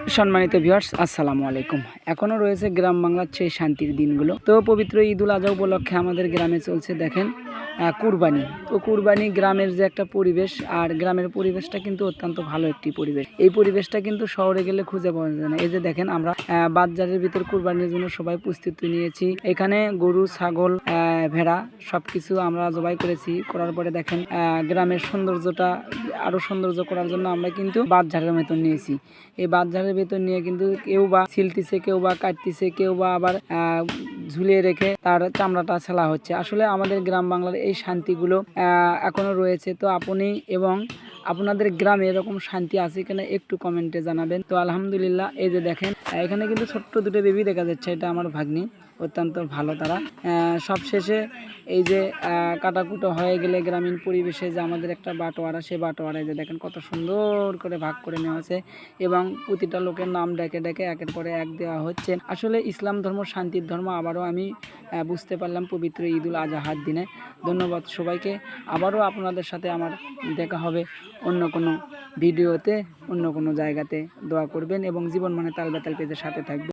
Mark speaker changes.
Speaker 1: সম্মানিত ভিউয়ার্স, আসসালামু আলাইকুম। এখনও রয়েছে গ্রাম বাংলার সেই শান্তির দিনগুলো। তো পবিত্র ঈদুল আজহা উপলক্ষে আমাদের গ্রামে চলছে দেখেন কুরবানি। তো কুরবানি গ্রামের যে একটা পরিবেশ, আর গ্রামের পরিবেশটা কিন্তু অত্যন্ত ভালো একটি পরিবেশ। এই পরিবেশটা কিন্তু শহরে গেলে খুঁজে পাওয়া যায় না। এই যে দেখেন, আমরা বাজারের ভিতর কুরবানির জন্য সবাই প্রস্তুতি নিয়েছি। এখানে গরু, ছাগল, ভেড়া সবকিছু আমরা জবাই করেছি। করার পরে দেখেন গ্রামের সৌন্দর্যটা আরো সৌন্দর্য করার জন্য আমরা কিন্তু বাজারের মতন নিয়েছি। এই বাজারের ভেতর নিয়ে কিন্তু কেউ বা ছিলতেছে, কেউ বা কাটতেছে, কেউ বা আবার ঝুলিয়ে রেখে তার চামড়াটা ছেলা হচ্ছে। আসলে আমাদের গ্রাম বাংলার এই শান্তিগুলো এখনো রয়েছে। তো আপনি এবং আপনাদের গ্রামে এরকম শান্তি আছে কিনা একটু কমেন্টে জানাবেন। তো আলহামদুলিল্লাহ, এই যে দেখেন এখানে কিন্তু ছোট্ট দুটো বেবি দেখা যাচ্ছে। এটা আমার ভাগ্নি, অত্যন্ত ভালো তারা। সব শেষে এই যে কাটাকুটো হয়ে গেলে গ্রামীণ পরিবেশে যে আমাদের একটা বাটোয়ারা, সেই বাটোয়ারায় যে দেখেন কত সুন্দর করে ভাগ করে নেওয়া হয়েছে এবং প্রতিটা লোকের নাম ডেকে ডেকে একের পরে এক দেওয়া হচ্ছে। আসলে ইসলাম ধর্ম শান্তির ধর্ম, আবারও আমি বুঝতে পারলাম পবিত্র ঈদুল আজহার দিনে। ধন্যবাদ সবাইকে। আবারও আপনাদের সাথে আমার দেখা হবে অন্য কোনো ভিডিওতে, অন্য কোনো জায়গাতে। দোয়া করবেন এবং জীবন মানে তাল বেতাল পেজের সাথে থাকবেন।